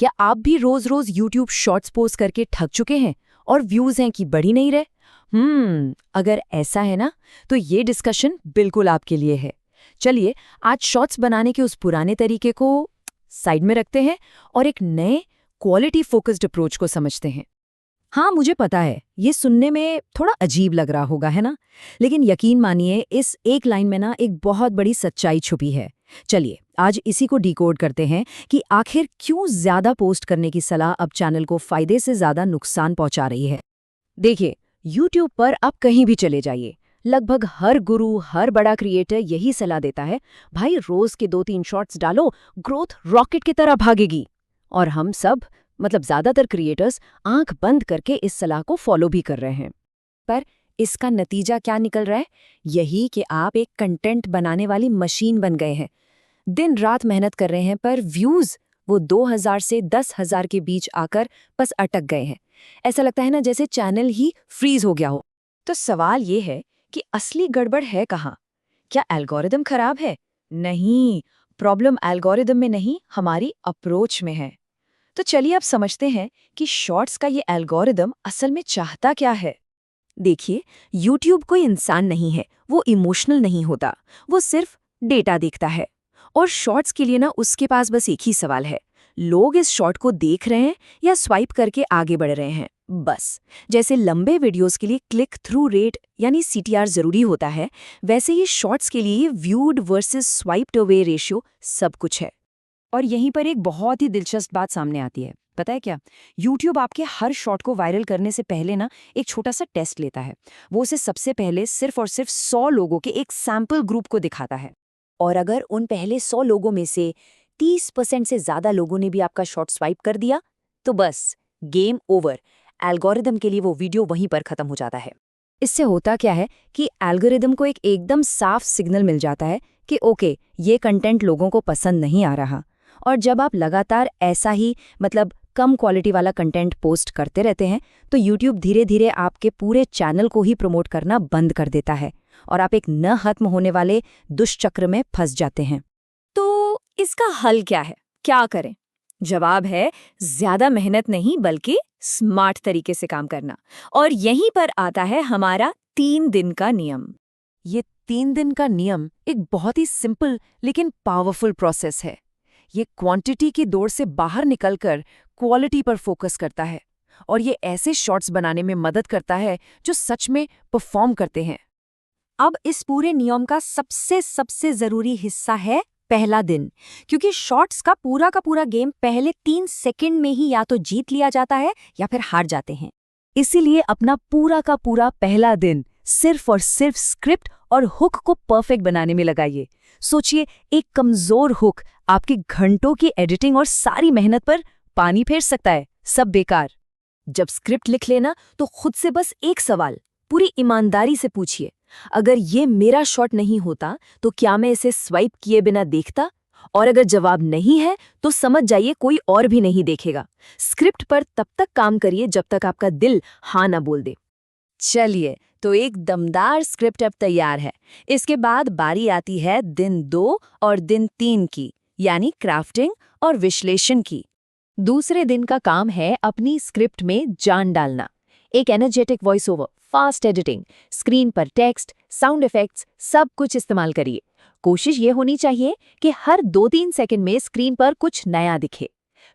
क्या आप भी रोज रोज यूट्यूब शॉर्ट्स पोस्ट करके थक चुके हैं और व्यूज हैं कि बढ़ ही नहीं रहे? अगर ऐसा है ना, तो ये डिस्कशन बिल्कुल आपके लिए है। चलिए आज शॉर्ट्स बनाने के उस पुराने तरीके को साइड में रखते हैं और एक नए क्वालिटी फोकस्ड अप्रोच को समझते हैं। हाँ, मुझे पता है ये सुनने में थोड़ा अजीब लग रहा होगा, है ना? लेकिन यकीन मानिए इस एक लाइन में ना एक बहुत बड़ी सच्चाई छुपी है। चलिए आज इसी को डिकोड करते हैं कि आखिर क्यों ज्यादा पोस्ट करने की सलाह अब चैनल को फायदे से ज्यादा नुकसान पहुंचा रही है। देखिए, YouTube पर आप कहीं भी चले जाइए, लगभग हर गुरु, हर बड़ा क्रिएटर यही सलाह देता है, भाई रोज के 2-3 शॉर्ट्स डालो, ग्रोथ रॉकेट की तरह भागेगी। और हम सब, मतलब ज्यादातर क्रिएटर्स, आंख बंद करके इस सलाह को फॉलो भी कर रहे हैं। पर इसका नतीजा क्या निकल रहा है? यही कि आप एक कंटेंट बनाने वाली मशीन बन गए हैं। दिन रात मेहनत कर रहे हैं, पर व्यूज वो 2000 से 10,000 के बीच आकर बस अटक गए हैं। ऐसा लगता है ना जैसे चैनल ही फ्रीज हो गया हो। तो सवाल ये है कि असली गड़बड़ है कहाँ? क्या एल्गोरिदम खराब है? नहीं, प्रॉब्लम एल्गोरिदम में नहीं, हमारी अप्रोच में है। तो चलिए अब समझते हैं कि शॉर्ट्स का ये एल्गोरिदम असल में चाहता क्या है। देखिए, YouTube कोई इंसान नहीं है, वो इमोशनल नहीं होता, वो सिर्फ डेटा देखता है। और शॉर्ट्स के लिए ना उसके पास बस एक ही सवाल है, लोग इस शॉर्ट को देख रहे हैं या स्वाइप करके आगे बढ़ रहे हैं, बस। जैसे लंबे वीडियोस के लिए क्लिक थ्रू रेट यानी CTR जरूरी होता है, वैसे ही शॉर्ट्स के लिए viewed versus swiped away ratio सब कुछ है। और यहीं पर एक बहुत ही दिलचस्प बात सामने आती है, पता है क्या? YouTube आपके हर शॉट को वायरल करने से पहले ना एक छोटा सा टेस्ट लेता है। वो उसे सबसे पहले सिर्फ और सिर्फ 100 लोगों के एक सैंपल ग्रुप को दिखाता है। और अगर उन पहले 100 लोगों में से 30% से ज्यादा लोगों ने भी आपका शॉट स्वाइप कर दिया, तो बस गेम ओवर। एल्गोरिदम के लिए वो वीडियो वहीं पर खत्म हो जाता है। इससे होता क्या है कि एल्गोरिदम को एक एकदम साफ सिग्नल मिल जाता है कि ओके, ये कंटेंट लोगों को पसंद नहीं आ रहा। और जब आप लगातार ऐसा ही, मतलब कम क्वालिटी वाला कंटेंट पोस्ट करते रहते हैं, तो YouTube धीरे धीरे आपके पूरे चैनल को ही प्रमोट करना बंद कर देता है और आप एक न खत्म होने वाले दुष्चक्र में फंस जाते हैं। तो इसका हल क्या है? क्या करें? जवाब है ज्यादा मेहनत नहीं, बल्कि स्मार्ट तरीके से काम करना। और यहीं पर आता है हमारा 3 दिन का नियम। ये 3 दिन का नियम एक बहुत ही सिंपल लेकिन पावरफुल प्रोसेस है। ये क्वांटिटी की दौड़ से बाहर निकलकर क्वालिटी पर फोकस करता है और ये ऐसे शॉर्ट्स बनाने में मदद करता है जो सच में परफॉर्म करते हैं। अब इस पूरे नियम का सबसे जरूरी हिस्सा है पहला दिन, क्योंकि शॉर्ट्स का पूरा गेम पहले 3 सेकंड में ही या तो जीत लिया जाता है या फिर हार जाते हैं। इसीलिए अपना पूरा का पूरा पहला दिन सिर्फ और सिर्फ स्क्रिप्ट और हुक को परफेक्ट बनाने में लगाइए। सोचिए, एक कमजोर हुक आपके घंटों की एडिटिंग और सारी मेहनत पर पानी फेर सकता है, सब बेकार। जब स्क्रिप्ट लिख लेना तो खुद से बस एक सवाल पूरी ईमानदारी से पूछिए, अगर ये मेरा शॉट नहीं होता तो क्या मैं इसे स्वाइप किए बिना देखता? और अगर जवाब नहीं है तो समझ जाइए कोई और भी नहीं देखेगा। स्क्रिप्ट पर तब तक काम करिए जब तक आपका दिल हाँ ना बोल दे। चलिए, तो एक दमदार स्क्रिप्ट अब तैयार है। इसके बाद बारी आती है दिन 2 और दिन 3 की, यानी क्राफ्टिंग और विश्लेषण की। दूसरे दिन का काम है अपनी स्क्रिप्ट में जान डालना। एक energetic voice over, fast editing, screen पर टेक्स्ट, साउंड इफेक्ट्स, सब कुछ इस्तेमाल करिए। कोशिश ये होनी चाहिए कि हर 2-3 सेकंड में स्क्रीन पर कुछ नया दिखे।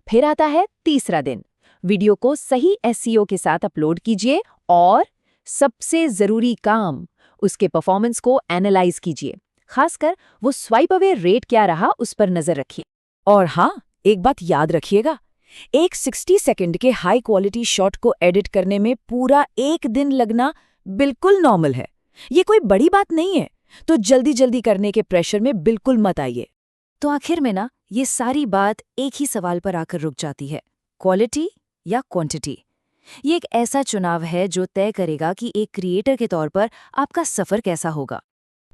फिर आता है तीसरा दिन। वीडियो को सही SEO के साथ अपलोड कीजिए और सबसे जरूरी काम, उसके परफॉर्मेंस को एनालाइज कीजिए। खासकर वो स्वाइप अवे रेट क्या रहा, उस पर नजर रखिए। और हाँ, एक बात याद रखिएगा, एक 60 सेकंड के हाई क्वालिटी शॉट को एडिट करने में पूरा एक दिन लगना बिल्कुल नॉर्मल है। ये कोई बड़ी बात नहीं है, तो जल्दी करने के प्रेशर में बिल्कुल मत आइए। तो आखिर में ना ये सारी बात एक ही सवाल पर आकर रुक जाती है, क्वालिटी या क्वांटिटी। ये एक ऐसा चुनाव है जो तय करेगा कि एक क्रिएटर के तौर पर आपका सफर कैसा होगा।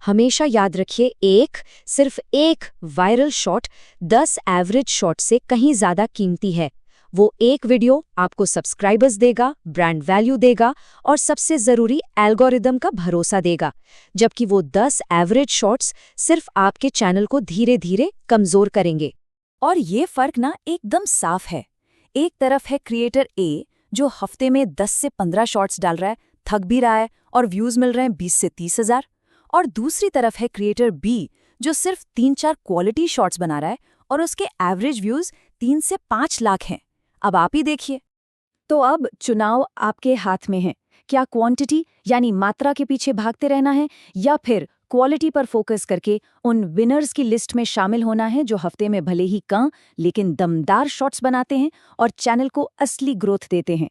हमेशा याद रखिए, सिर्फ एक वायरल शॉट 10 एवरेज शॉट से कहीं ज्यादा कीमती है। वो एक वीडियो आपको सब्सक्राइबर्स देगा, ब्रांड वैल्यू देगा और सबसे जरूरी एल्गोरिदम का भरोसा देगा, जबकि वो 10 एवरेज शॉट्स सिर्फ आपके चैनल को धीरे धीरे कमजोर करेंगे। और ये फर्क ना एकदम साफ है। एक तरफ है क्रिएटर ए जो हफ्ते में 10 से 15 शॉर्ट्स डाल रहा है, थक भी रहा है और व्यूज मिल रहे हैं 20 से 30 हजार। और दूसरी तरफ है क्रिएटर बी जो सिर्फ 3-4 क्वालिटी शॉर्ट्स बना रहा है और उसके एवरेज व्यूज 3 से 5 लाख हैं। अब आप ही देखिए। तो अब चुनाव आपके हाथ में है। क्या क्वांटिटी यानी मात्रा के पीछे भागते रहना है या फिर क्वालिटी पर फोकस करके उन विनर्स की लिस्ट में शामिल होना है जो हफ्ते में भले ही कम लेकिन दमदार शॉट्स बनाते हैं और चैनल को असली ग्रोथ देते हैं।